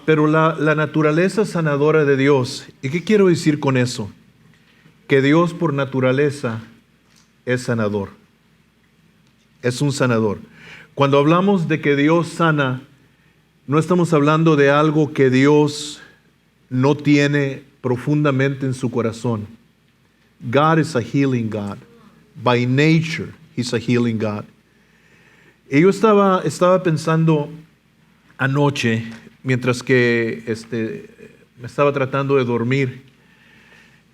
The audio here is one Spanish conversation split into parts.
Pero la naturaleza sanadora de Dios, ¿y qué quiero decir con eso? Que Dios por naturaleza es sanador. Es un sanador. Cuando hablamos de que Dios sana, no estamos hablando de algo que Dios no tiene profundamente en su corazón. God is a healing God. By nature, He's a healing God. Y yo estaba pensando anoche, mientras que me estaba tratando de dormir,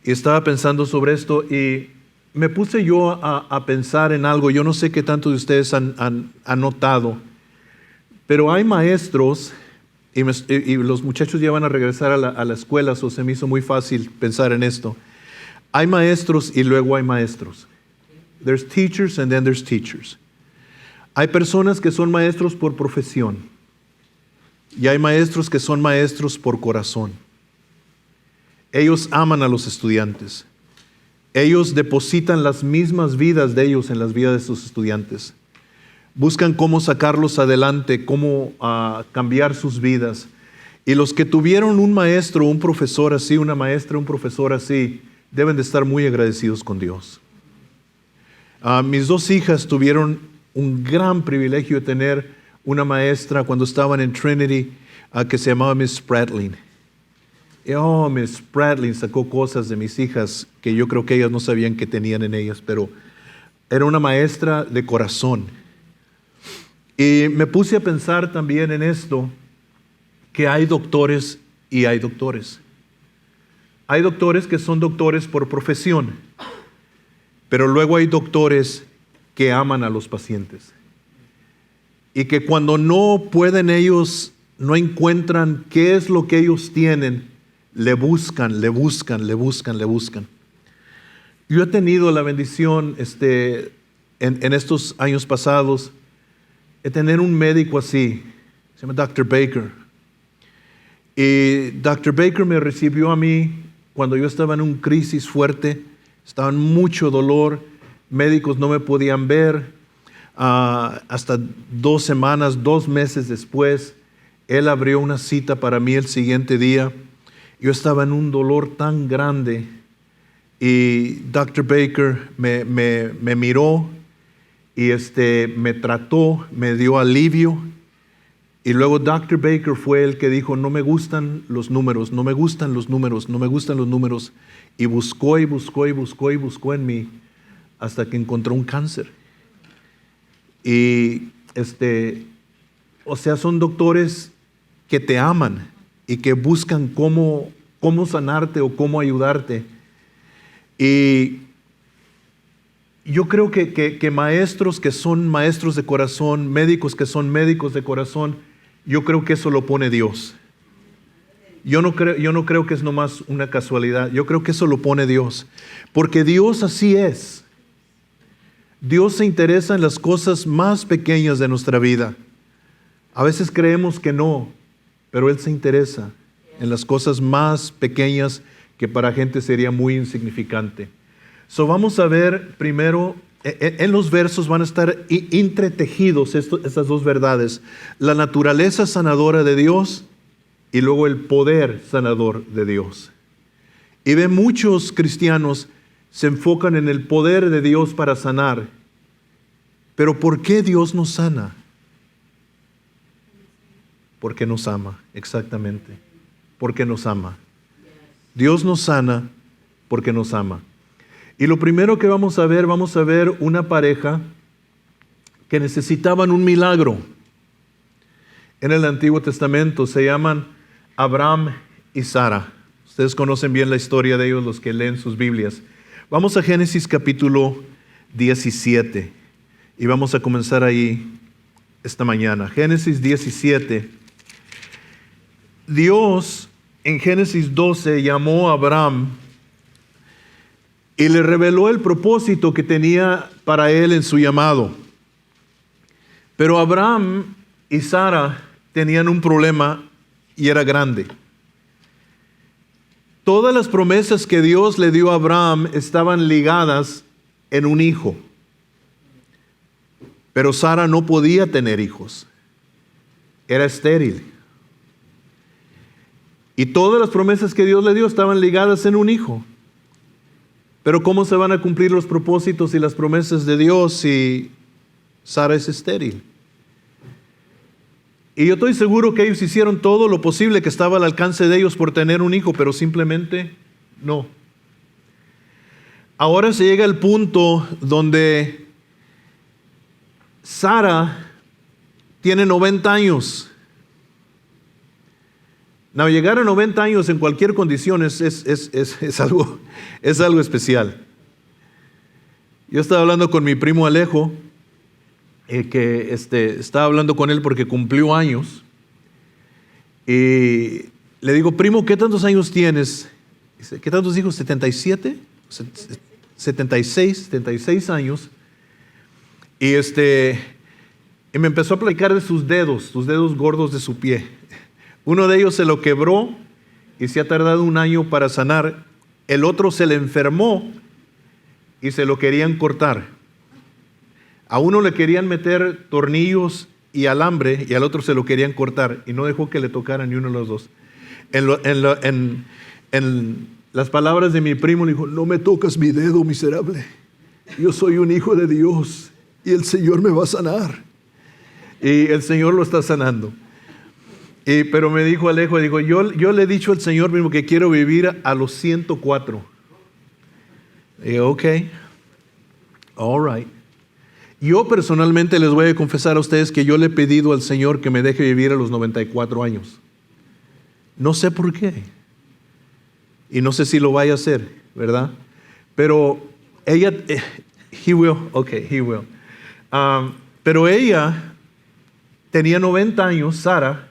y estaba pensando sobre esto, y me puse yo a pensar en algo. Yo no sé qué tanto de ustedes han notado, pero hay maestros, y los muchachos ya van a regresar a la escuela, so se me hizo muy fácil pensar en esto. Hay maestros y luego hay maestros. There's teachers and then there's teachers. Hay personas que son maestros por profesión y hay maestros que son maestros por corazón. Ellos aman a los estudiantes. Ellos depositan las mismas vidas de ellos en las vidas de sus estudiantes. Buscan cómo sacarlos adelante, cómo cambiar sus vidas. Y los que tuvieron un maestro, un profesor así, una maestra, un profesor así, deben de estar muy agradecidos con Dios. Mis dos hijas tuvieron un gran privilegio de tener una maestra cuando estaban en Trinity que se llamaba Miss Spratling. Miss Spratling sacó cosas de mis hijas que yo creo que ellas no sabían que tenían en ellas, pero era una maestra de corazón. Y me puse a pensar también en esto, que hay doctores y hay doctores. Hay doctores que son doctores por profesión, pero luego hay doctores que aman a los pacientes. Y que cuando no pueden ellos, no encuentran qué es lo que ellos tienen, le buscan. Yo he tenido la bendición en estos años pasados de tener un médico así, se llama Dr. Baker. Y Dr. Baker me recibió a mí cuando yo estaba en una crisis fuerte, estaba en mucho dolor, médicos no me podían ver, hasta 2 semanas, 2 meses después, él abrió una cita para mí el siguiente día. Yo estaba en un dolor tan grande y Dr. Baker me miró y me trató, me dio alivio. Y luego Dr. Baker fue el que dijo, no me gustan los números. Y buscó en mí hasta que encontró un cáncer. Y son doctores que te aman y que buscan cómo sanarte o cómo ayudarte. Y yo creo que maestros que son maestros de corazón, médicos que son médicos de corazón, yo creo que eso lo pone Dios. Yo no creo que es nomás una casualidad. Yo creo que eso lo pone Dios. Porque Dios así es. Dios se interesa en las cosas más pequeñas de nuestra vida. A veces creemos que no, pero Él se interesa en las cosas más pequeñas que para gente sería muy insignificante. Vamos a ver primero, en los versos van a estar entretejidos estas dos verdades. La naturaleza sanadora de Dios y luego el poder sanador de Dios. Y ve muchos cristianos se enfocan en el poder de Dios para sanar. Pero ¿por qué Dios nos sana? Porque nos ama, exactamente. Porque nos ama. Dios nos sana porque nos ama. Y lo primero que vamos a ver una pareja que necesitaban un milagro. En el Antiguo Testamento se llaman Abraham y Sara. Ustedes conocen bien la historia de ellos, los que leen sus Biblias. Vamos a Génesis capítulo 17 y vamos a comenzar ahí esta mañana. Génesis 17. Dios en Génesis 12 llamó a Abraham y le reveló el propósito que tenía para él en su llamado. Pero Abraham y Sara tenían un problema y era grande. Todas las promesas que Dios le dio a Abraham estaban ligadas en un hijo. Pero Sara no podía tener hijos. Era estéril. Y todas las promesas que Dios le dio estaban ligadas en un hijo. Pero ¿cómo se van a cumplir los propósitos y las promesas de Dios si Sara es estéril? Y yo estoy seguro que ellos hicieron todo lo posible que estaba al alcance de ellos por tener un hijo, pero simplemente no. Ahora se llega al punto donde Sara tiene 90 años. No, llegar a 90 años en cualquier condición es algo especial. Yo estaba hablando con mi primo Alejo, estaba hablando con él porque cumplió años. Y le digo, primo, ¿qué tantos años tienes? Dice, ¿qué tantos hijos? ¿77? 76 años. Y me empezó a platicar de sus dedos gordos de su pie. Uno de ellos se lo quebró y se ha tardado 1 año para sanar. El otro se le enfermó y se lo querían cortar. A uno le querían meter tornillos y alambre y al otro se lo querían cortar y no dejó que le tocaran ni uno de los dos. En las palabras de mi primo le dijo, no me tocas mi dedo, miserable. Yo soy un hijo de Dios y el Señor me va a sanar. Y el Señor lo está sanando. Pero me dijo Alejo, digo, yo le he dicho al Señor mismo que quiero vivir a los 104. Y digo, ok, all right. Yo personalmente les voy a confesar a ustedes que yo le he pedido al Señor que me deje vivir a los 94 años. No sé por qué. Y no sé si lo vaya a hacer, ¿verdad? Pero ella, he will, pero ella tenía 90 años, Sara.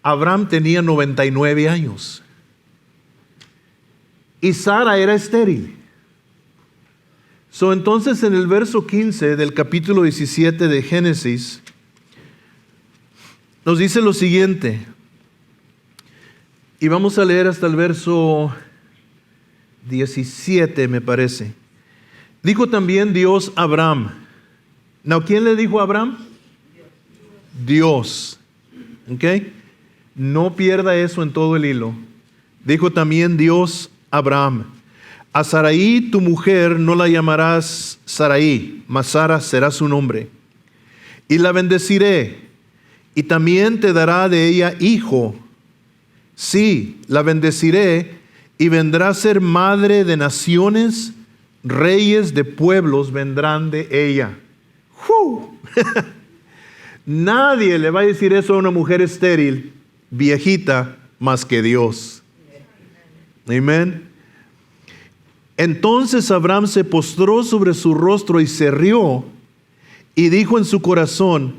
Abraham tenía 99 años. Y Sara era estéril. Entonces en el verso 15 del capítulo 17 de Génesis, nos dice lo siguiente. Y vamos a leer hasta el verso 17, me parece. Dijo también Dios a Abraham. ¿Quién le dijo a Abraham? Dios. ¿Ok? No pierda eso en todo el hilo. Dijo también Dios a Abraham, a Sarai tu mujer no la llamarás Sarai, mas Sara será su nombre. Y la bendeciré, y también te dará de ella hijo. Sí, la bendeciré, y vendrá a ser madre de naciones, reyes de pueblos vendrán de ella. Nadie le va a decir eso a una mujer estéril, viejita, más que Dios. Amén. Entonces Abraham se postró sobre su rostro y se rió y dijo en su corazón,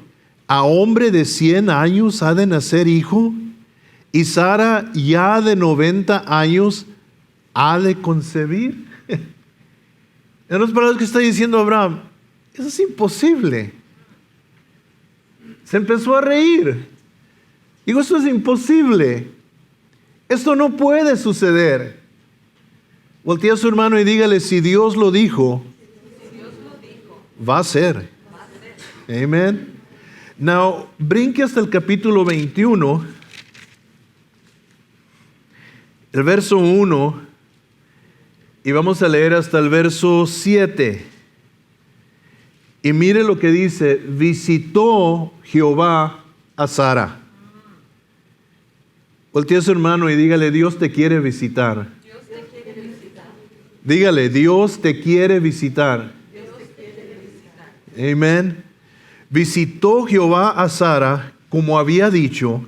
¿a hombre de 100 años ha de nacer hijo? Y Sara ya de 90 años ha de concebir. En otras palabras, ¿qué está diciendo Abraham? Eso es imposible. Se empezó a reír. Digo, esto es imposible. Esto no puede suceder. Voltea a su hermano y dígale, si Dios lo dijo, va a ser. Amén. Now, brinque hasta el capítulo 21, el verso 1, y vamos a leer hasta el verso 7. Y mire lo que dice, visitó Jehová a Sara. Voltea a su hermano y dígale, Dios te quiere visitar. Dios te quiere visitar. Dígale, Dios te quiere visitar. Dios te quiere visitar. Amén. Visitó Jehová a Sara como había dicho,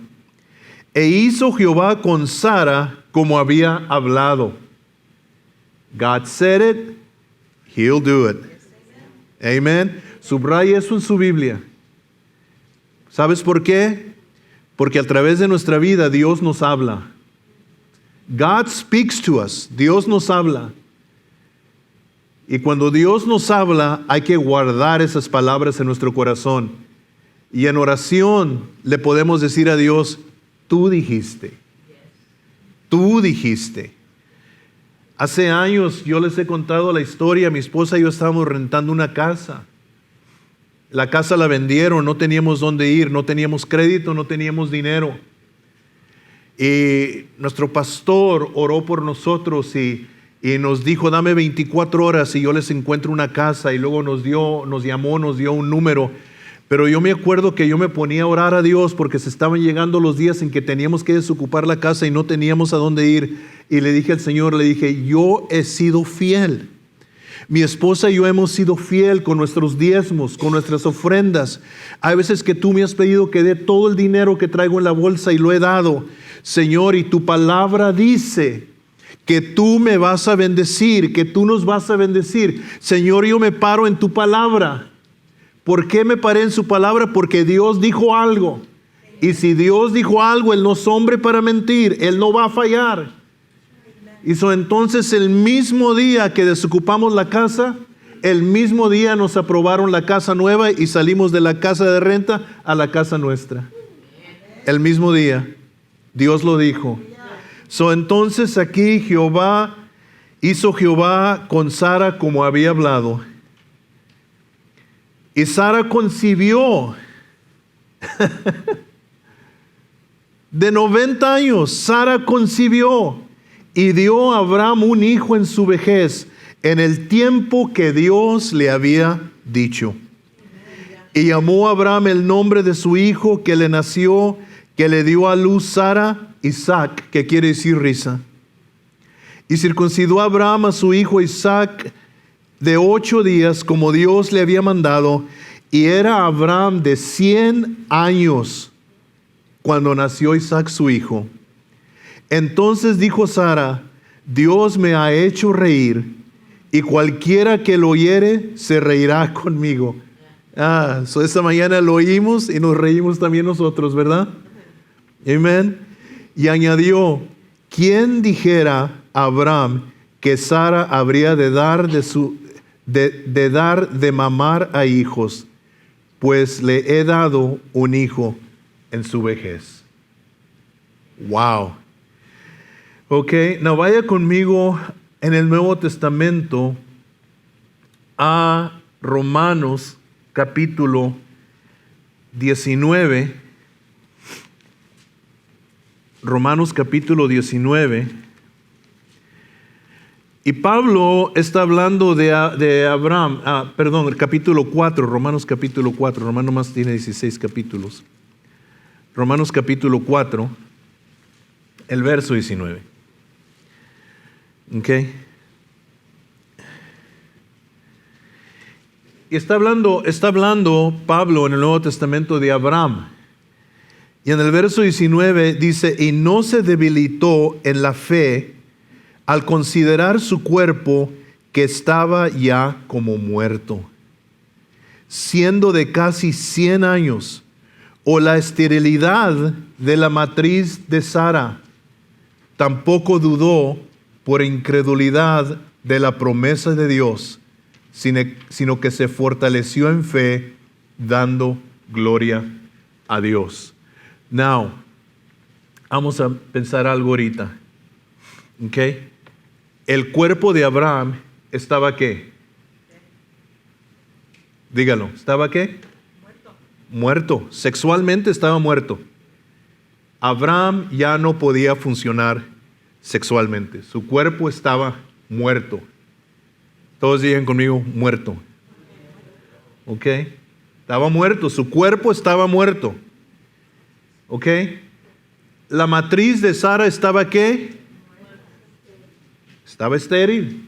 e hizo Jehová con Sara como había hablado. God said it, He'll do it. Amén. Subraya eso en su Biblia. ¿Sabes por qué? Porque a través de nuestra vida Dios nos habla. God speaks to us. Dios nos habla. Y cuando Dios nos habla, hay que guardar esas palabras en nuestro corazón. Y en oración le podemos decir a Dios, tú dijiste. Tú dijiste. Hace años yo les he contado la historia, mi esposa y yo estábamos rentando una casa. La casa la vendieron, no teníamos dónde ir, no teníamos crédito, no teníamos dinero. Y nuestro pastor oró por nosotros y nos dijo, dame 24 horas y yo les encuentro una casa. Y luego nos llamó, nos dio un número. Pero yo me acuerdo que yo me ponía a orar a Dios porque se estaban llegando los días en que teníamos que desocupar la casa y no teníamos a dónde ir. Y le dije al Señor, le dije, yo he sido fiel. Mi esposa y yo hemos sido fiel con nuestros diezmos, con nuestras ofrendas. Hay veces que tú me has pedido que dé todo el dinero que traigo en la bolsa y lo he dado. Señor, y tu palabra dice que tú me vas a bendecir, que tú nos vas a bendecir. Señor, yo me paro en tu palabra. ¿Por qué me paré en su palabra? Porque Dios dijo algo. Y si Dios dijo algo, Él no es hombre para mentir. Él no va a fallar. Hizo entonces el mismo día que desocupamos la casa, el mismo día nos aprobaron la casa nueva y salimos de la casa de renta a la casa nuestra. El mismo día. Dios lo dijo. Entonces aquí hizo Jehová con Sara como había hablado. Y Sara concibió. De 90 años, Sara concibió y dio a Abraham un hijo en su vejez, en el tiempo que Dios le había dicho. Y llamó a Abraham el nombre de su hijo que le nació, que le dio a luz Sara, Isaac, que quiere decir risa. Y circuncidó a Abraham a su hijo Isaac de 8 días, como Dios le había mandado, y era Abraham de 100 años cuando nació Isaac su hijo. Entonces dijo Sara, Dios me ha hecho reír, y cualquiera que lo oyere se reirá conmigo. Esta mañana lo oímos y nos reímos también nosotros, ¿verdad? Amén. Y añadió, ¿quién dijera a Abraham que Sara habría de dar de mamar a hijos? Pues le he dado un hijo en su vejez. Wow. Ok, now vaya conmigo en el Nuevo Testamento a Romanos capítulo 19. Romanos capítulo 19. Y Pablo está hablando de Abraham, el capítulo 4, Romanos capítulo 4, Romanos más tiene 16 capítulos. Romanos capítulo 4, el verso 19. Ok. Y está hablando Pablo en el Nuevo Testamento de Abraham. Y en el verso 19 dice, y no se debilitó en la fe al considerar su cuerpo que estaba ya como muerto, siendo de casi 100 años, o la esterilidad de la matriz de Sara. Tampoco dudó por incredulidad de la promesa de Dios, sino que se fortaleció en fe, dando gloria a Dios. Now, vamos a pensar algo ahorita. ¿Ok? El cuerpo de Abraham estaba ¿qué? Dígalo, ¿estaba qué? Muerto. Sexualmente estaba muerto. Abraham ya no podía funcionar sexualmente. Su cuerpo estaba muerto. Todos digan conmigo, muerto. ¿Ok? Estaba muerto. Su cuerpo estaba muerto. ¿Ok? La matriz de Sara estaba ¿qué? Estaba estéril.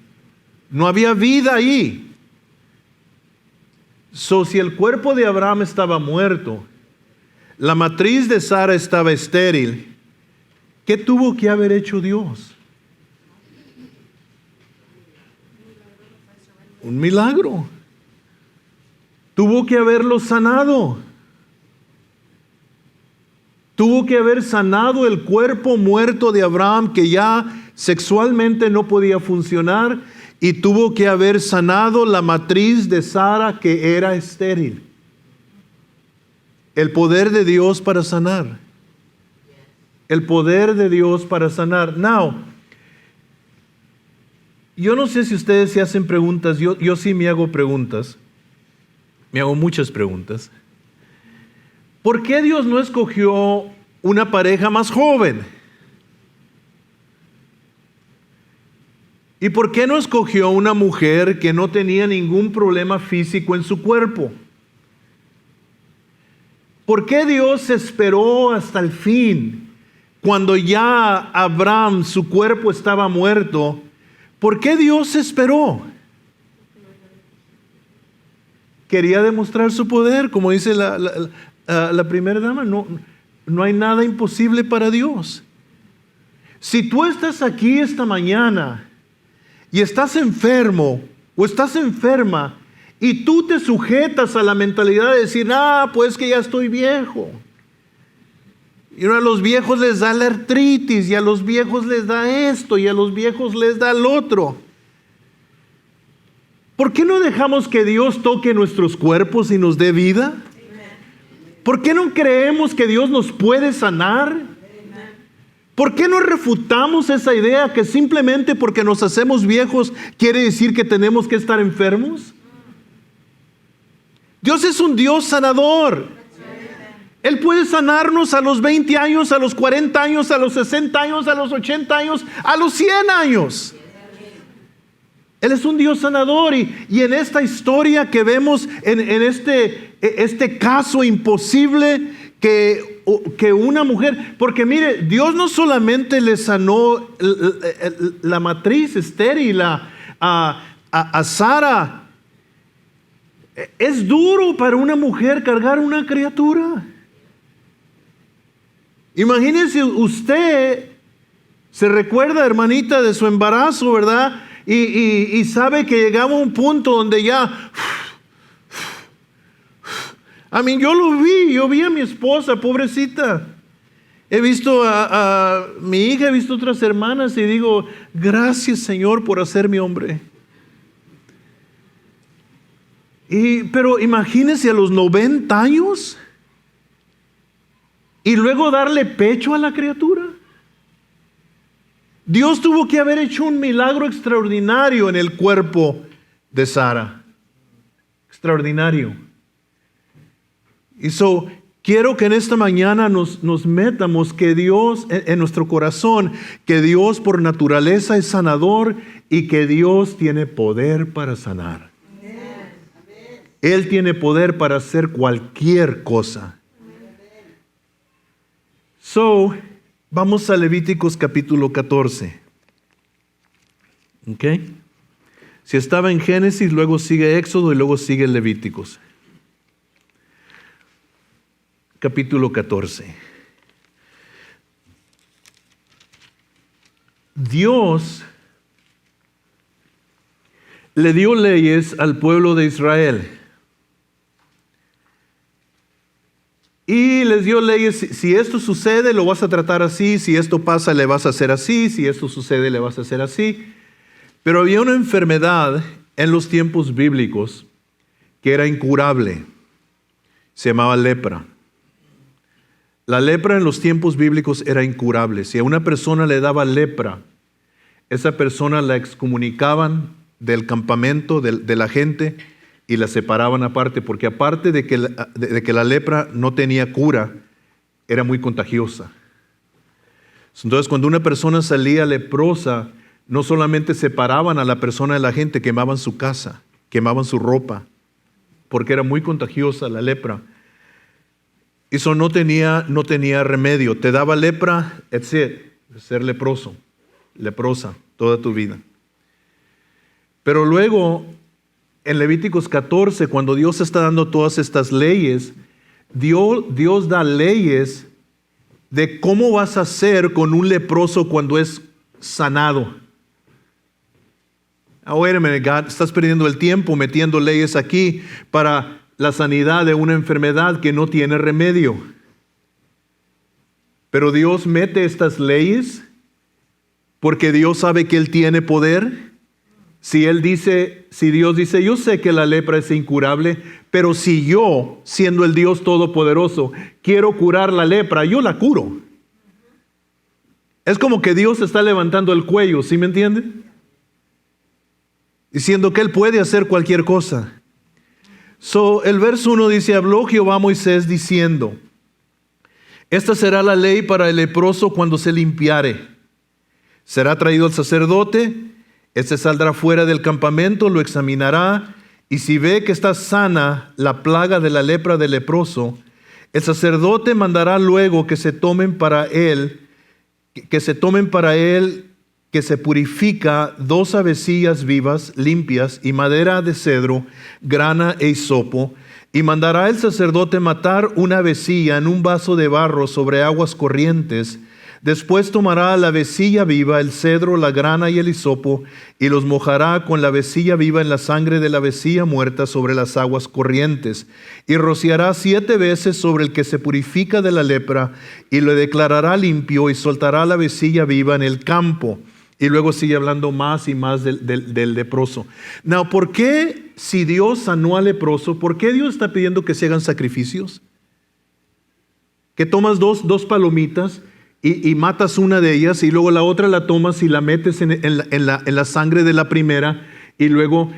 No había vida ahí. Si el cuerpo de Abraham estaba muerto, la matriz de Sara estaba estéril, ¿qué tuvo que haber hecho Dios? Un milagro. Tuvo que haberlo sanado. Tuvo que haber sanado el cuerpo muerto de Abraham, que ya sexualmente no podía funcionar, y tuvo que haber sanado la matriz de Sara, que era estéril. El poder de Dios para sanar. El poder de Dios para sanar. Now, yo no sé si ustedes se hacen preguntas, yo sí me hago preguntas. Me hago muchas preguntas. ¿Por qué Dios no escogió una pareja más joven? ¿Y por qué no escogió a una mujer que no tenía ningún problema físico en su cuerpo? ¿Por qué Dios esperó hasta el fin, cuando ya Abraham, su cuerpo estaba muerto? ¿Por qué Dios esperó? Quería demostrar su poder, como dice la primera dama. No hay nada imposible para Dios. Si tú estás aquí esta mañana y estás enfermo o estás enferma y tú te sujetas a la mentalidad de decir, pues que ya estoy viejo. Y a los viejos les da la artritis, y a los viejos les da esto, y a los viejos les da el otro. ¿Por qué no dejamos que Dios toque nuestros cuerpos y nos dé vida? ¿Por qué no creemos que Dios nos puede sanar? ¿Por qué no refutamos esa idea que simplemente porque nos hacemos viejos quiere decir que tenemos que estar enfermos? Dios es un Dios sanador. Él puede sanarnos a los 20 años, a los 40 años, a los 60 años, a los 80 años, a los 100 años. Él es un Dios sanador, y en esta historia que vemos, en este caso imposible que una mujer, porque mire, Dios no solamente le sanó la matriz estéril a Sara. Es duro para una mujer cargar una criatura. Imagínense, usted se recuerda, hermanita, de su embarazo, ¿verdad? Y sabe que llegaba a un punto donde ya... yo vi a mi esposa, pobrecita. He visto a mi hija, he visto otras hermanas y digo, gracias Señor por hacerme hombre. Pero imagínese a los 90 años y luego darle pecho a la criatura. Dios tuvo que haber hecho un milagro extraordinario en el cuerpo de Sara. Extraordinario. Y quiero que en esta mañana nos metamos que Dios, en nuestro corazón, que Dios por naturaleza es sanador y que Dios tiene poder para sanar. Él tiene poder para hacer cualquier cosa. Vamos a Levíticos capítulo 14. ¿Ok? Si estaba en Génesis, luego sigue Éxodo y luego sigue Levíticos. Capítulo 14. Dios le dio leyes al pueblo de Israel. Y les dio leyes: si esto sucede, lo vas a tratar así; si esto pasa, le vas a hacer así; si esto sucede, le vas a hacer así. Pero había una enfermedad en los tiempos bíblicos que era incurable. Se llamaba lepra. La lepra en los tiempos bíblicos era incurable. Si a una persona le daba lepra, esa persona la excomunicaban del campamento, de la gente, y la separaban aparte, porque aparte de que la lepra no tenía cura, era muy contagiosa. Entonces, cuando una persona salía leprosa, no solamente separaban a la persona de la gente, quemaban su casa, quemaban su ropa, porque era muy contagiosa la lepra. Eso no tenía remedio. Te daba lepra, ser leproso, leprosa toda tu vida. Pero luego, en Levíticos 14, cuando Dios está dando todas estas leyes, Dios da leyes de cómo vas a hacer con un leproso cuando es sanado. Wait a minute, God, estás perdiendo el tiempo metiendo leyes aquí para la sanidad de una enfermedad que no tiene remedio. Pero Dios mete estas leyes porque Dios sabe que Él tiene poder. Si Dios dice, yo sé que la lepra es incurable, pero si yo, siendo el Dios Todopoderoso, quiero curar la lepra, yo la curo. Es como que Dios está levantando el cuello, ¿sí me entiende? Diciendo que Él puede hacer cualquier cosa. El verso 1 dice: habló Jehová a Moisés diciendo: esta será la ley para el leproso cuando se limpiare. Será traído al sacerdote. Este saldrá fuera del campamento, lo examinará, y si ve que está sana la plaga de la lepra del leproso, el sacerdote mandará luego que se tomen para él, que se purifica 2 avecillas vivas, limpias, y madera de cedro, grana e hisopo, y mandará el sacerdote matar una avecilla en un vaso de barro sobre aguas corrientes. Después tomará la avecilla viva, el cedro, la grana y el hisopo, y los mojará con la avecilla viva en la sangre de la avecilla muerta sobre las aguas corrientes, y rociará 7 veces sobre el que se purifica de la lepra, y lo declarará limpio, y soltará la avecilla viva en el campo. Y luego sigue hablando más y más del leproso. Now, ¿por qué si Dios sanó al leproso, por qué Dios está pidiendo que se hagan sacrificios? Que tomas dos palomitas y matas una de ellas, y luego la otra la tomas y la metes en la sangre de la primera, y luego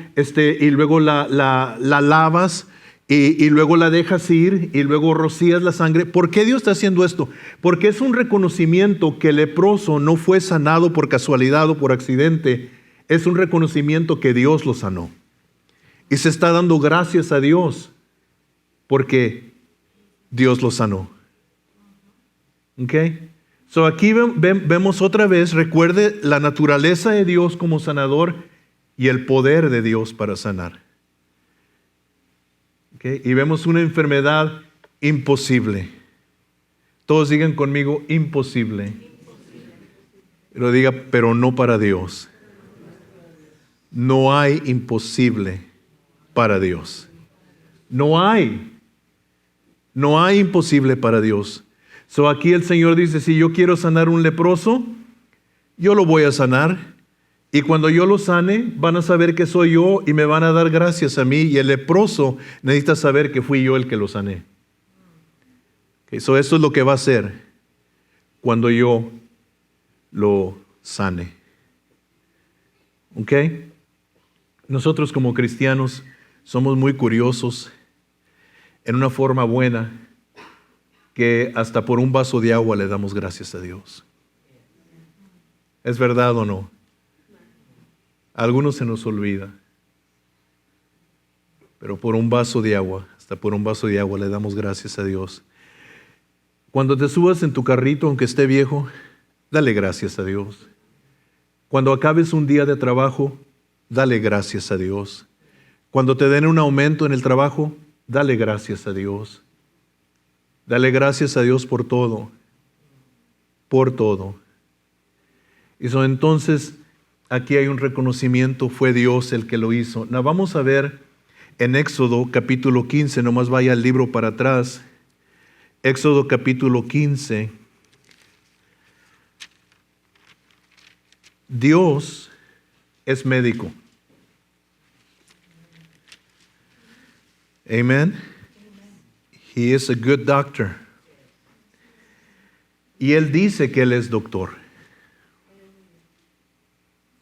la lavas, y luego la dejas ir, y luego rocías la sangre. ¿Por qué Dios está haciendo esto? Porque es un reconocimiento que el leproso no fue sanado por casualidad o por accidente. Es un reconocimiento que Dios lo sanó. Y se está dando gracias a Dios porque Dios lo sanó. ¿Ok? So aquí vemos otra vez, recuerde la naturaleza de Dios como sanador y el poder de Dios para sanar. Okay. Y vemos una enfermedad imposible. Todos digan conmigo, imposible. Lo diga, pero no para Dios. No hay imposible para Dios. No hay imposible para Dios. So aquí el Señor dice, si yo quiero sanar un leproso, yo lo voy a sanar. Y cuando yo lo sane, van a saber que soy yo y me van a dar gracias a mí. Y el leproso necesita saber que fui yo el que lo sané. Okay, so esto es lo que va a hacer cuando yo lo sane. ¿Ok? Nosotros como cristianos somos muy curiosos en una forma buena, que hasta por un vaso de agua le damos gracias a Dios. ¿Es verdad o no? A algunos se nos olvida, pero por un vaso de agua, hasta por un vaso de agua le damos gracias a Dios. Cuando te subas en tu carrito, aunque esté viejo, dale gracias a Dios. Cuando acabes un día de trabajo, dale gracias a Dios. Cuando te den un aumento en el trabajo, dale gracias a Dios. Dale gracias a Dios por todo. Por todo. Y entonces, aquí hay un reconocimiento, fue Dios el que lo hizo. Now, vamos a ver en Éxodo capítulo 15, nomás vaya el libro para atrás. Éxodo capítulo 15. Dios es médico. Amen. He is a good doctor. Y Él dice que Él es doctor.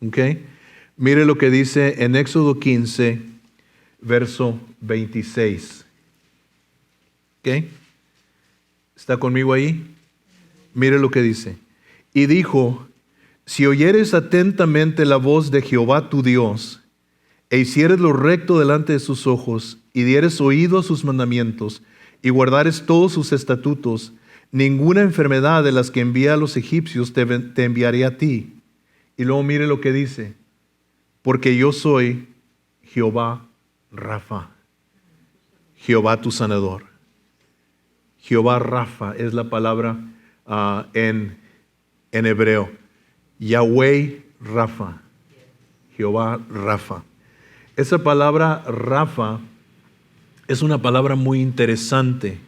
¿Ok? Mire lo que dice en Éxodo 15, verso 26. ¿Ok? ¿Está conmigo ahí? Mire lo que dice. Y dijo, si oyeres atentamente la voz de Jehová tu Dios, e hicieres lo recto delante de sus ojos, y dieres oído a sus mandamientos, y guardares todos sus estatutos, ninguna enfermedad de las que envía a los egipcios te enviaré a ti. Y luego mire lo que dice, porque yo soy Jehová Rafa, Jehová tu sanador. Jehová Rafa es la palabra en hebreo. Yahweh Rafa, Jehová Rafa. Esa palabra Rafa es una palabra muy interesante,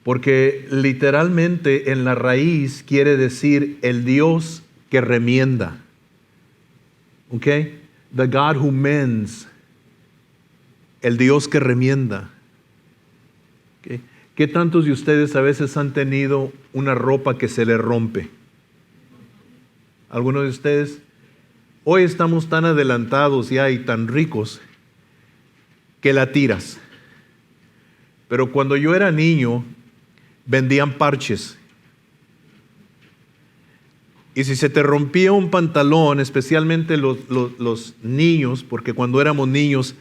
porque literalmente en la raíz quiere decir el Dios que remienda. ¿Ok? The God who mends. El Dios que remienda. ¿Okay? ¿Qué tantos de ustedes a veces han tenido una ropa que se le rompe? ¿Algunos de ustedes? Hoy estamos tan adelantados ya y tan ricos que la tiras. Pero cuando yo era niño, vendían parches. Y si se te rompía un pantalón, especialmente los niños, porque cuando éramos niños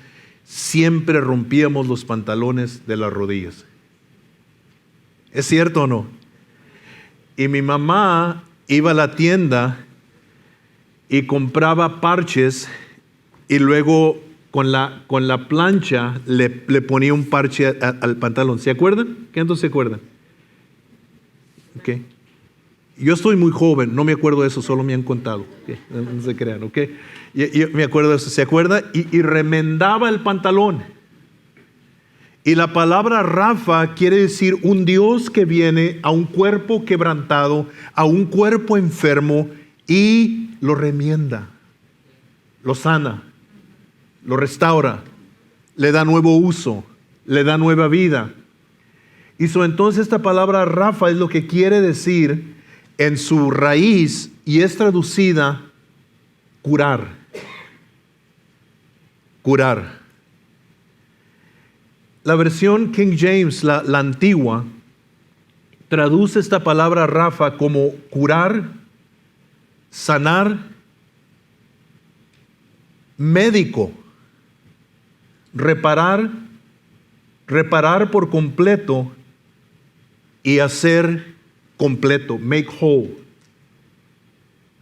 siempre rompíamos los pantalones de las rodillas. ¿Es cierto o no? Y mi mamá iba a la tienda y compraba parches y luego con la plancha le ponía un parche al pantalón. ¿Se acuerdan? ¿Cuántos se acuerdan? Okay. Yo estoy muy joven, no me acuerdo de eso, solo me han contado. Okay. No se crean, ¿ok? Yo me acuerdo de eso, ¿se acuerda? Y remendaba el pantalón. Y la palabra Rafa quiere decir un Dios que viene a un cuerpo quebrantado, a un cuerpo enfermo y lo remienda, lo sana, lo restaura, le da nuevo uso, le da nueva vida. Y entonces esta palabra Rafa es lo que quiere decir en su raíz y es traducida curar. Curar. La versión King James, la antigua, traduce esta palabra Rafa como curar, sanar, médico, reparar por completo y hacer completo, make whole,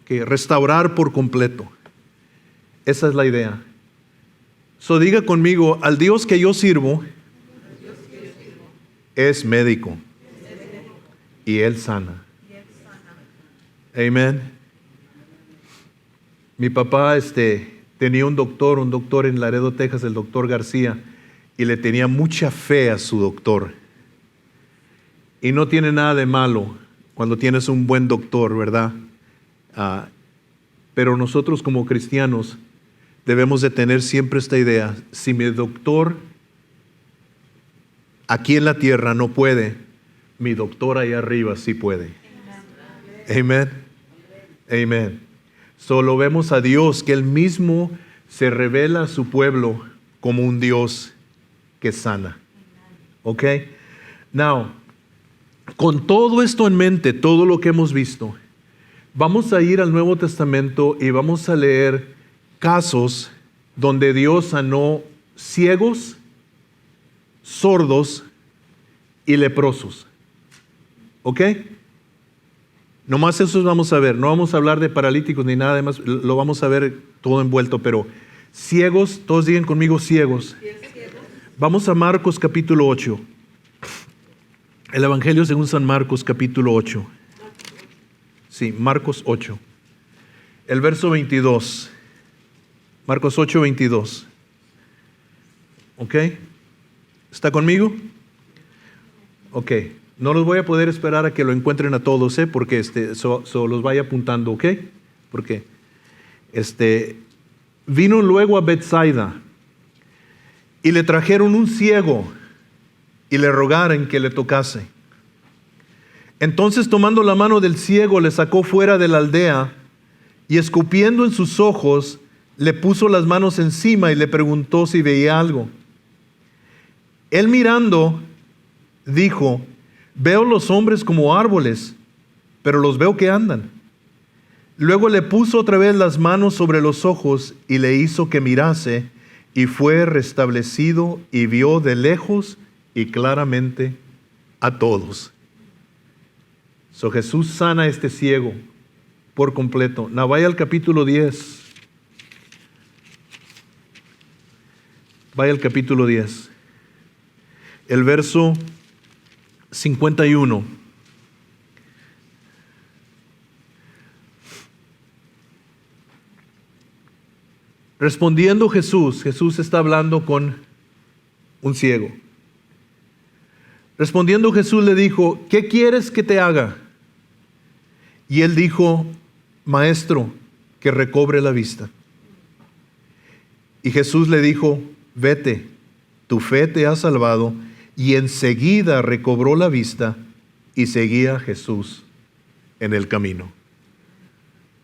que restaurar por completo. Esa es la idea. So diga conmigo, al Dios que yo sirvo es médico y Él sana. Amén. Mi papá tenía un doctor en Laredo, Texas, el doctor García, y le tenía mucha fe a su doctor. Y no tiene nada de malo cuando tienes un buen doctor, ¿verdad? Pero nosotros como cristianos debemos de tener siempre esta idea: si mi doctor aquí en la tierra no puede, mi doctor allá arriba sí puede. Amén. Amén. Solo vemos a Dios que Él mismo se revela a su pueblo como un Dios que sana. ¿Ok? Now, con todo esto en mente, todo lo que hemos visto, vamos a ir al Nuevo Testamento y vamos a leer casos donde Dios sanó ciegos, sordos y leprosos. ¿Ok? Nomás eso vamos a ver. No vamos a hablar de paralíticos ni nada más. Lo vamos a ver todo envuelto, pero ciegos, todos digan conmigo ciegos. Vamos a Marcos capítulo 8. El Evangelio según San Marcos capítulo 8. Sí, Marcos 8. El verso 22. Marcos 8, 22. ¿Ok? ¿Está conmigo? Ok. No los voy a poder esperar a que lo encuentren a todos, porque los vaya apuntando, ¿ok? Porque vino luego a Bethsaida y le trajeron un ciego y le rogaron que le tocase. Entonces, tomando la mano del ciego, le sacó fuera de la aldea y escupiendo en sus ojos, le puso las manos encima y le preguntó si veía algo. Él mirando, dijo: veo los hombres como árboles, pero los veo que andan. Luego le puso otra vez las manos sobre los ojos y le hizo que mirase, y fue restablecido y vio de lejos y claramente a todos. So Jesús sana a este ciego por completo. Now vaya al capítulo 10. Vaya al capítulo 10. El verso 51. Respondiendo Jesús está hablando con un ciego. Respondiendo Jesús le dijo: ¿qué quieres que te haga? Y él dijo: Maestro, que recobre la vista. Y Jesús le dijo: vete, tu fe te ha salvado. Y enseguida recobró la vista y seguía a Jesús en el camino.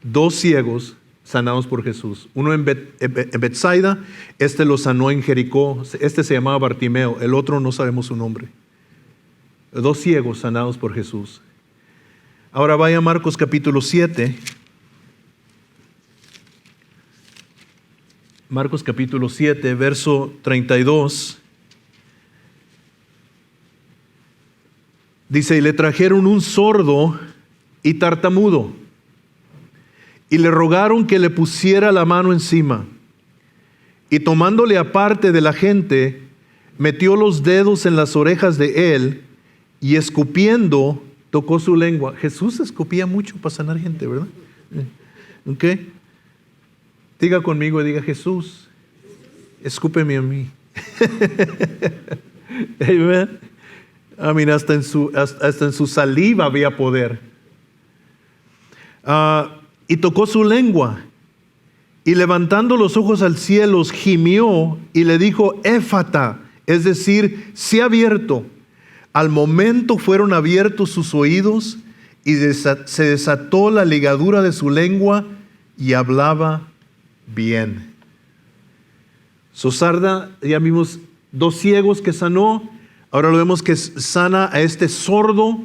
2 ciegos sanados por Jesús. Uno en Bethsaida, lo sanó en Jericó. Se llamaba Bartimeo, el otro no sabemos su nombre. 2 ciegos sanados por Jesús. Ahora vaya a Marcos capítulo 7. Marcos capítulo 7, verso 32. Dice, y le trajeron un sordo y tartamudo, y le rogaron que le pusiera la mano encima. Y tomándole aparte de la gente, metió los dedos en las orejas de él, y escupiendo, tocó su lengua. Jesús escupía mucho para sanar gente, ¿verdad? ¿Ok? Diga conmigo, diga, Jesús, escúpeme a mí. Amen. I mean, hasta en su saliva había poder. Y tocó su lengua, y levantando los ojos al cielo, gimió y le dijo, éfata, es decir, sea abierto. Al momento fueron abiertos sus oídos, y se desató la ligadura de su lengua, y hablaba bien. Sarda, ya vimos 2 ciegos que sanó. Ahora lo vemos que sana a este sordo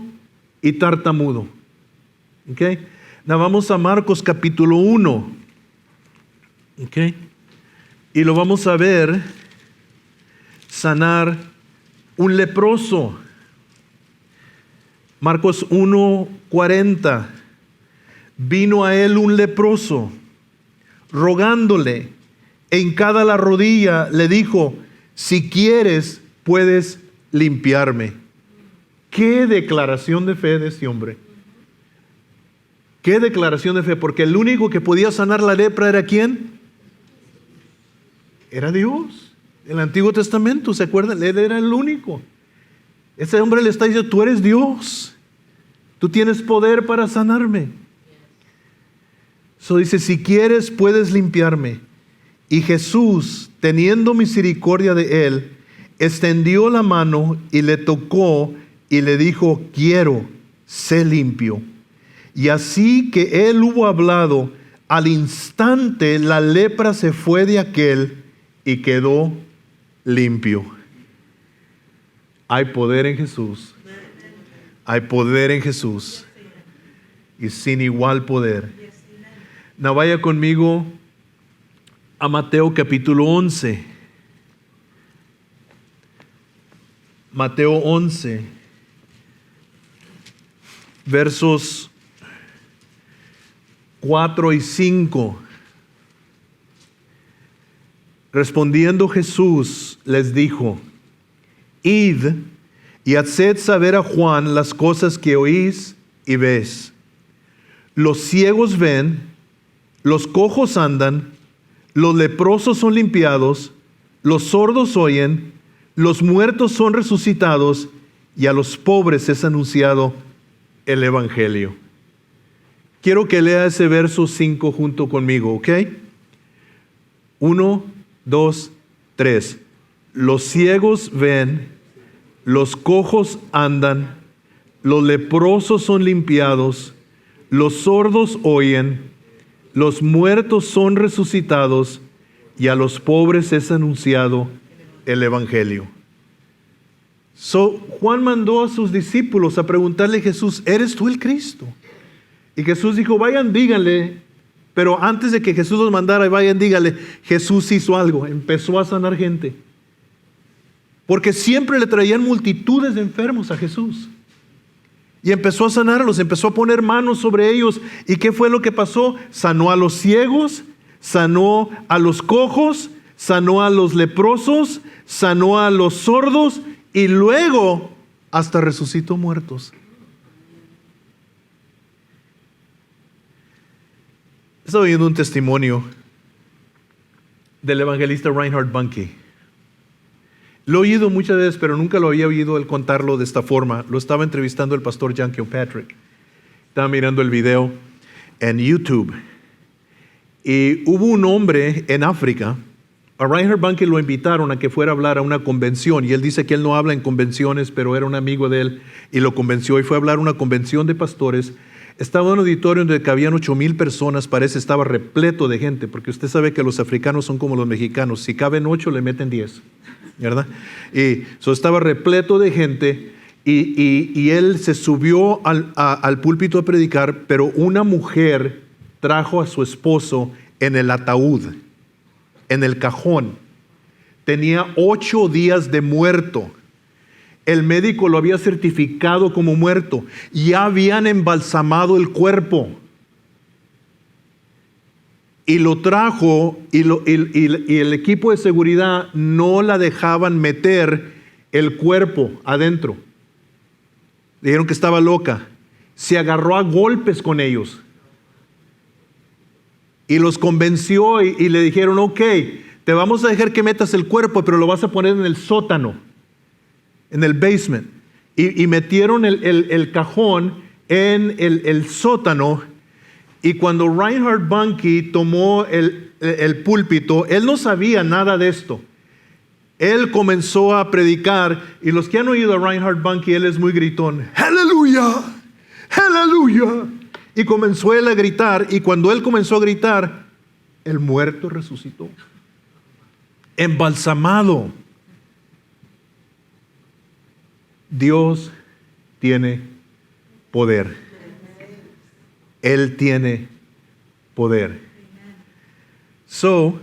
y tartamudo. ¿Ok? Now vamos a Marcos capítulo 1. ¿Ok? Y lo vamos a ver sanar un leproso. Marcos 1:40. Vino a él un leproso, rogándole, hincada la rodilla, le dijo, si quieres, puedes limpiarme. Qué declaración de fe de este hombre. Qué declaración de fe, porque el único que podía sanar la lepra era ¿quién? Era Dios. En el Antiguo Testamento, ¿se acuerdan? Él era el único. Ese hombre le está diciendo, tú eres Dios. Tú tienes poder para sanarme. Dice, si quieres, puedes limpiarme. Y Jesús, teniendo misericordia de él, extendió la mano y le tocó y le dijo, quiero, sé limpio. Y así que él hubo hablado, al instante la lepra se fue de aquel y quedó limpio. Hay poder en Jesús. Hay poder en Jesús. Y sin igual poder. Now vaya conmigo a Mateo capítulo 11. Mateo 11, versos 4 y 5. Respondiendo Jesús les dijo, id y haced saber a Juan las cosas que oís y ves. Los ciegos ven, los cojos andan, los leprosos son limpiados, los sordos oyen, los muertos son resucitados, y a los pobres es anunciado el Evangelio. Quiero que lea ese verso 5 junto conmigo, ¿ok? 1, 2, 3. Los ciegos ven, los cojos andan, los leprosos son limpiados, los sordos oyen, los muertos son resucitados, y a los pobres es anunciado el Evangelio. Juan mandó a sus discípulos a preguntarle a Jesús, ¿eres tú el Cristo? Y Jesús dijo, vayan, díganle. Pero antes de que Jesús los mandara, vayan, díganle, Jesús hizo algo, empezó a sanar gente. Porque siempre le traían multitudes de enfermos a Jesús. Y empezó a sanarlos, empezó a poner manos sobre ellos. ¿Y qué fue lo que pasó? Sanó a los ciegos, sanó a los cojos, sanó a los leprosos, sanó a los sordos y luego hasta resucitó muertos. Estaba oyendo un testimonio del evangelista Reinhard Bonnke. Lo he oído muchas veces, pero nunca lo había oído él contarlo de esta forma. Lo estaba entrevistando el pastor John Kilpatrick. Estaba mirando el video en YouTube. Y hubo un hombre en África. A Reinhard Bonnke lo invitaron a que fuera a hablar a una convención. Y él dice que él no habla en convenciones, pero era un amigo de él y lo convenció. Y fue a hablar a una convención de pastores. Estaba en un auditorio donde cabían 8,000 personas, parece estaba repleto de gente, porque usted sabe que los africanos son como los mexicanos, si caben 8 le meten 10, ¿verdad? Y estaba repleto de gente y él se subió al púlpito a predicar, pero una mujer trajo a su esposo en el ataúd. en el cajón. Tenía 8 días de muerto. El médico lo había certificado como muerto. Ya habían embalsamado el cuerpo. Y lo trajo y el equipo de seguridad no la dejaban meter el cuerpo adentro. Dijeron que estaba loca. Se agarró a golpes con ellos. Y los convenció y le dijeron, ok, te vamos a dejar que metas el cuerpo, pero lo vas a poner en el sótano, en el basement. Y metieron el cajón en el sótano. Y cuando Reinhard Bonnke tomó el púlpito, él no sabía nada de esto. Él comenzó a predicar, y los que han oído a Reinhard Bonnke, él es muy gritón. ¡Aleluya! ¡Aleluya! Y comenzó él a gritar, y cuando él comenzó a gritar, el muerto resucitó. Embalsamado. Dios tiene poder. Él tiene poder. So,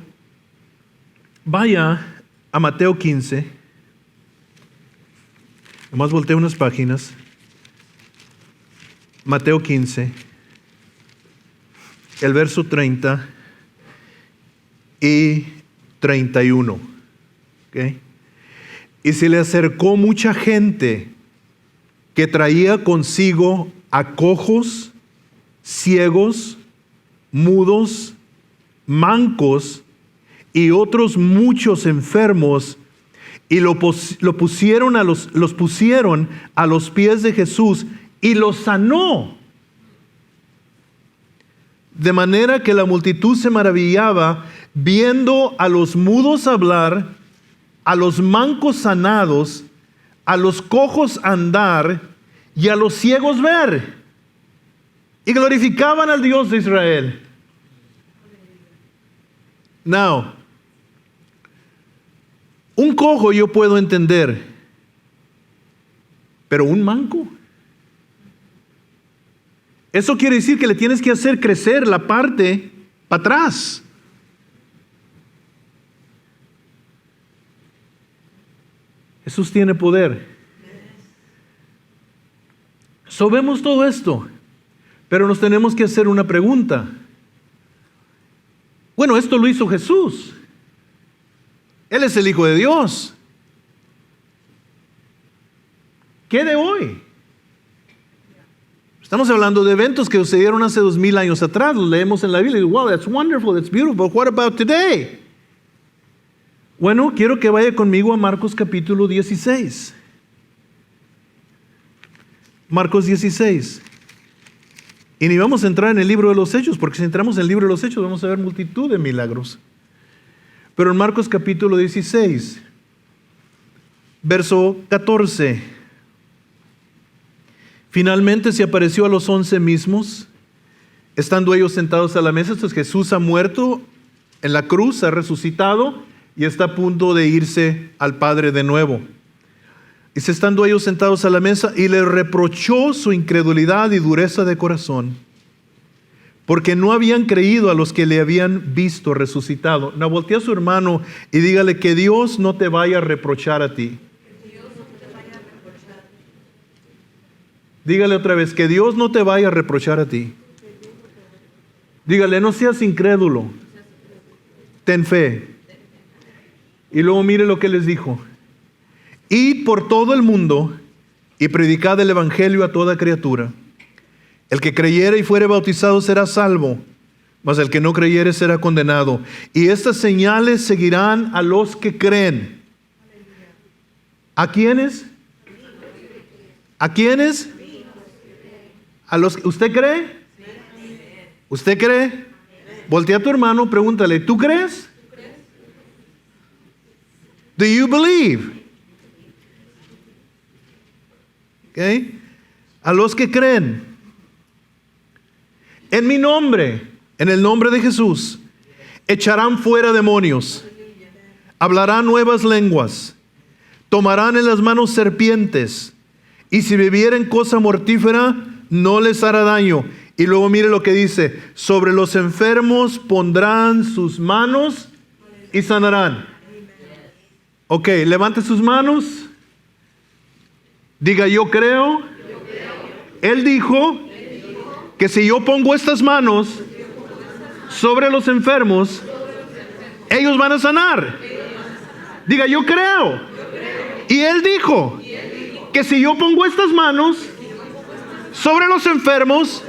vaya a Mateo 15. Nomás volteé unas páginas. Mateo 15. El verso 30 y 31. ¿Okay? Y se le acercó mucha gente que traía consigo a cojos, ciegos, mudos, mancos y otros muchos enfermos, y los pusieron a los pies de Jesús y los sanó. De manera que la multitud se maravillaba viendo a los mudos hablar, a los mancos sanados, a los cojos andar y a los ciegos ver. Y glorificaban al Dios de Israel. Now, un cojo yo puedo entender, pero un manco. Eso quiere decir que le tienes que hacer crecer la parte para atrás. Jesús tiene poder. Vemos todo esto, pero nos tenemos que hacer una pregunta. Bueno, esto lo hizo Jesús. Él es el Hijo de Dios. ¿Qué de hoy? Estamos hablando de eventos que sucedieron hace 2000 años atrás. Los leemos en la Biblia y digo, wow, that's wonderful, that's beautiful. What about today? Bueno, quiero que vaya conmigo a Marcos capítulo 16. Marcos 16. Y ni vamos a entrar en el libro de los Hechos, porque si entramos en el libro de los Hechos vamos a ver multitud de milagros. Pero en Marcos capítulo 16, verso 14. Finalmente se apareció a los 11 mismos, estando ellos sentados a la mesa. Entonces Jesús ha muerto en la cruz, ha resucitado y está a punto de irse al Padre de nuevo. Y estando ellos sentados a la mesa, y le reprochó su incredulidad y dureza de corazón, porque no habían creído a los que le habían visto resucitado. No, voltea a su hermano y dígale que Dios no te vaya a reprochar a ti. Dígale otra vez, que Dios no te vaya a reprochar a ti. Dígale, no seas incrédulo. Ten fe. Y luego mire lo que les dijo. Id por todo el mundo y predicad el evangelio a toda criatura. El que creyere y fuere bautizado será salvo, mas el que no creyere será condenado. Y estas señales seguirán a los que creen. ¿A quiénes? ¿A quiénes? ¿A los que usted cree? ¿Usted cree? Voltea a tu hermano, pregúntale, ¿tú crees? Do you believe? Okay. A los que creen. En mi nombre, en el nombre de Jesús, echarán fuera demonios, hablarán nuevas lenguas, tomarán en las manos serpientes, y si bebieren cosa mortífera, no les hará daño. Y luego mire lo que dice, sobre los enfermos pondrán sus manos y sanarán. Ok, levante sus manos. Diga, yo creo. Él dijo que si yo pongo estas manos sobre los enfermos, ellos van a sanar. Diga, yo creo. Y Él dijo que si yo pongo estas manos sobre los enfermos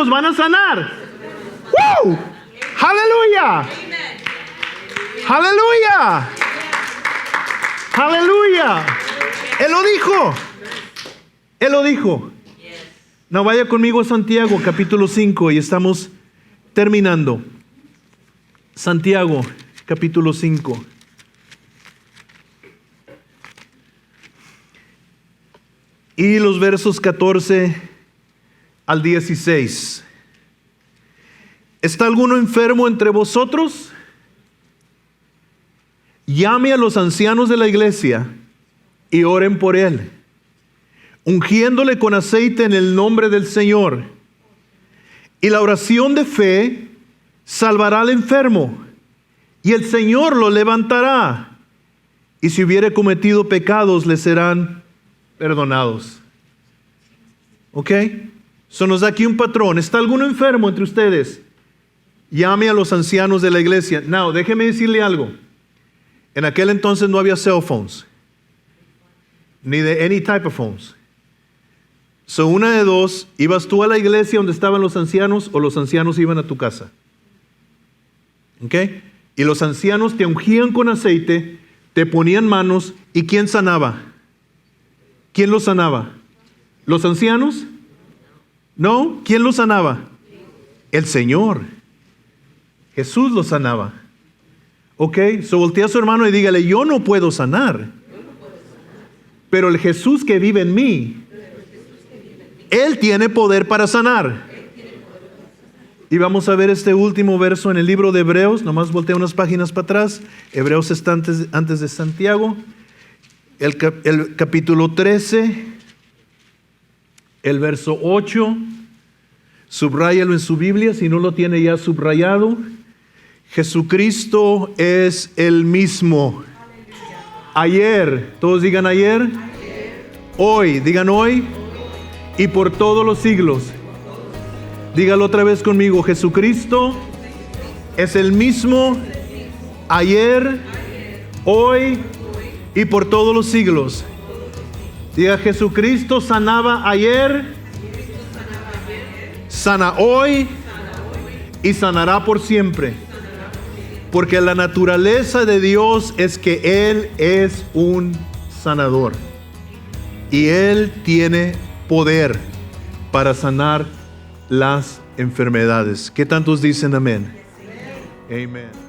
van a sanar. ¡Wow! ¡Aleluya! ¡Aleluya! ¡Aleluya! Él lo dijo. Él lo dijo. No, vaya conmigo a Santiago, capítulo 5, y estamos terminando. Santiago, capítulo 5. Y los versos 14 al 16. ¿Está alguno enfermo entre vosotros? Llame a los ancianos de la iglesia y oren por él, ungiéndole con aceite en el nombre del Señor. Y la oración de fe salvará al enfermo, y el Señor lo levantará. Y si hubiere cometido pecados, le serán perdonados. ¿Ok? Eso nos da aquí un patrón. ¿Está alguno enfermo entre ustedes? Llame a los ancianos de la iglesia. Now, déjeme decirle algo. En aquel entonces no había cell phones, ni de any type of phones. So, una de dos, ibas tú a la iglesia donde estaban los ancianos, o los ancianos iban a tu casa. ¿Ok? Y los ancianos te ungían con aceite, te ponían manos, ¿y quién sanaba? ¿Quién los sanaba? ¿Los ancianos? No, ¿quién los sanaba? El Señor. Jesús los sanaba. Ok, so voltea a su hermano y dígale, yo no puedo sanar, pero el Jesús que vive en mí, Él tiene poder para sanar. Y vamos a ver este último verso en el libro de Hebreos. Nomás voltea unas páginas para atrás. Hebreos está antes de Santiago. El capítulo 13, el verso 8. Subráyalo en su Biblia si no lo tiene ya subrayado. Jesucristo es el mismo. Ayer, todos digan ayer. Hoy, digan hoy. Y por todos los siglos. Dígalo otra vez conmigo. Jesucristo es el mismo. Ayer, hoy y por todos los siglos. Diga, Jesucristo sanaba ayer, sana hoy y sanará por siempre. Porque la naturaleza de Dios es que Él es un sanador. Y Él tiene poder para sanar las enfermedades. ¿Qué tantos dicen amén? Amén.